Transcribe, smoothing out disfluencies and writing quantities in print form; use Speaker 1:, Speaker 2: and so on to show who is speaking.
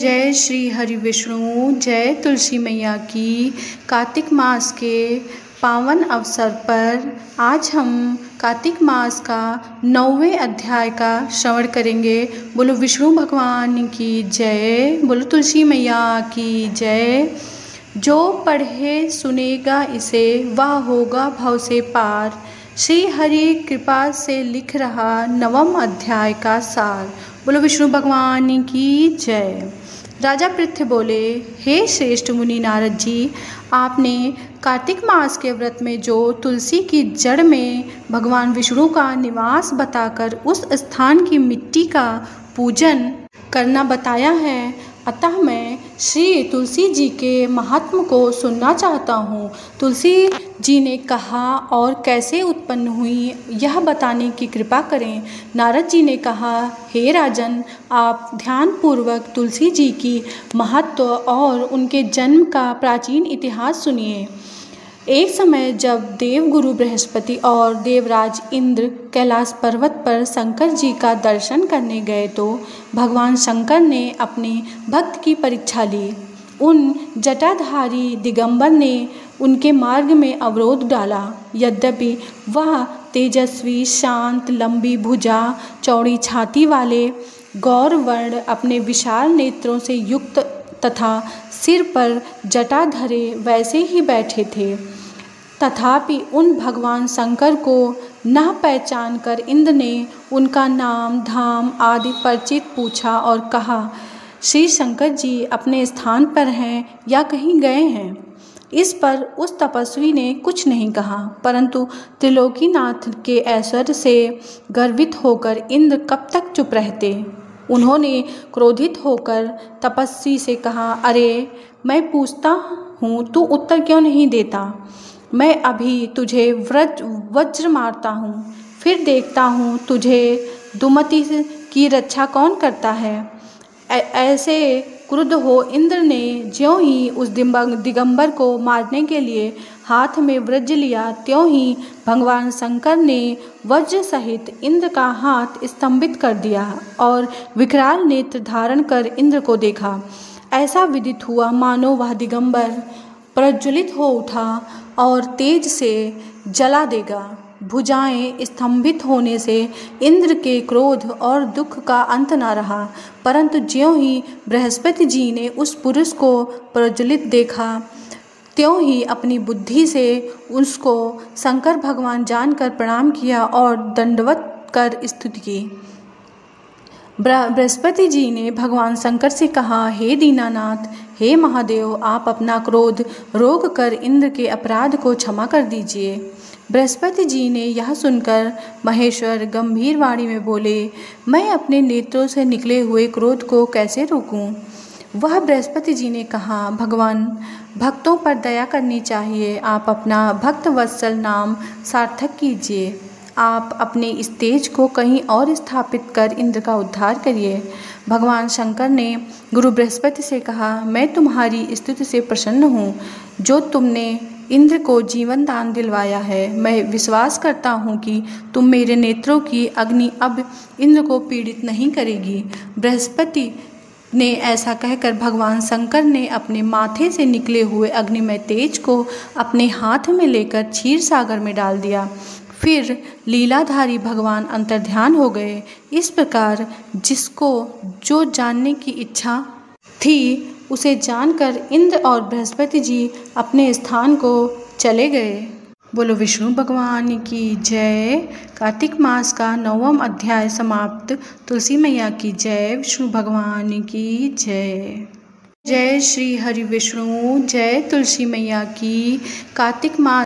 Speaker 1: जय श्री हरि विष्णु। जय तुलसी मैया की। कार्तिक मास के पावन अवसर पर आज हम कार्तिक मास का 9वें अध्याय का श्रवण करेंगे। बोलो विष्णु भगवान की जय, बोलो तुलसी मैया की जय। जो पढ़े सुनेगा इसे वह होगा भव से पार। श्री हरि कृपा से लिख रहा 9वां अध्याय का सार। बोलो विष्णु भगवान की जय। राजा पृथ्वी बोले, हे श्रेष्ठ मुनि नारद जी, आपने कार्तिक मास के व्रत में जो तुलसी की जड़ में भगवान विष्णु का निवास बताकर उस स्थान की मिट्टी का पूजन करना बताया है, अतः मैं श्री तुलसी जी के महात्म को सुनना चाहता हूँ। तुलसी जी ने कहा और कैसे उत्पन्न हुई यह बताने की कृपा करें। नारद जी ने कहा, हे राजन, आप ध्यानपूर्वक तुलसी जी की महत्व और उनके जन्म का प्राचीन इतिहास सुनिए। एक समय जब देवगुरु बृहस्पति और देवराज इंद्र कैलाश पर्वत पर शंकर जी का दर्शन करने गए तो भगवान शंकर ने अपने भक्त की परीक्षा ली। उन जटाधारी दिगंबर ने उनके मार्ग में अवरोध डाला। यद्यपि वह तेजस्वी, शांत, लंबी भुजा, चौड़ी छाती वाले गौरवर्ण अपने विशाल नेत्रों से युक्त तथा सिर पर जटा धरे वैसे ही बैठे थे, तथापि उन भगवान शंकर को न पहचान कर इंद्र ने उनका नाम, धाम आदि परिचित पूछा और कहा, श्री शंकर जी अपने स्थान पर हैं या कहीं गए हैं। इस पर उस तपस्वी ने कुछ नहीं कहा, परंतु त्रिलोकीनाथ के ऐश्वर्य से गर्वित होकर इंद्र कब तक चुप रहते। उन्होंने क्रोधित होकर तपस्वी से कहा, अरे मैं पूछता हूँ, तू उत्तर क्यों नहीं देता? मैं अभी तुझे वज्र मारता हूँ, फिर देखता हूँ तुझे दुमति की रक्षा कौन करता है। ऐसे क्रुद्ध हो इंद्र ने ज्यों ही उस दिगंबर को मारने के लिए हाथ में वज्र लिया, त्यों ही भगवान शंकर ने वज्र सहित इंद्र का हाथ स्तंभित कर दिया और विकराल नेत्र धारण कर इंद्र को देखा। ऐसा विदित हुआ मानो वह दिगंबर प्रज्वलित हो उठा और तेज से जला देगा। भुजाएं स्तंभित होने से इंद्र के क्रोध और दुख का अंत न रहा, परंतु ज्यों ही बृहस्पति जी ने उस पुरुष को प्रज्वलित देखा, त्यों ही अपनी बुद्धि से उसको शंकर भगवान जानकर प्रणाम किया और दंडवत कर स्तुति की। बृहस्पति जी ने भगवान शंकर से कहा, हे दीनानाथ, हे महादेव, आप अपना क्रोध रोक कर इंद्र के अपराध को क्षमा कर दीजिए। बृहस्पति जी ने यह सुनकर महेश्वर गंभीर वाणी में बोले, मैं अपने नेत्रों से निकले हुए क्रोध को कैसे रोकूं? वह बृहस्पति जी ने कहा, भगवान, भक्तों पर दया करनी चाहिए। आप अपना भक्त वत्सल नाम सार्थक कीजिए। आप अपने इस तेज को कहीं और स्थापित कर इंद्र का उद्धार करिए। भगवान शंकर ने गुरु बृहस्पति से कहा, मैं तुम्हारी स्तुति से प्रसन्न हूँ, जो तुमने इंद्र को जीवन दान दिलवाया है। मैं विश्वास करता हूँ कि तुम मेरे नेत्रों की अग्नि अब इंद्र को पीड़ित नहीं करेगी। बृहस्पति ने ऐसा कहकर भगवान शंकर ने अपने माथे से निकले हुए अग्निमय तेज को अपने हाथ में लेकर क्षीर सागर में डाल दिया। फिर लीलाधारी भगवान अंतर्ध्यान हो गए। इस प्रकार जिसको जो जानने की इच्छा थी उसे जानकर इंद्र और बृहस्पति जी अपने स्थान को चले गए। बोलो विष्णु भगवान की जय। कार्तिक मास का 9वां अध्याय समाप्त। तुलसी मैया की जय। विष्णु भगवान की जय। जय श्री हरि विष्णु। जय तुलसी मैया की। कार्तिक मास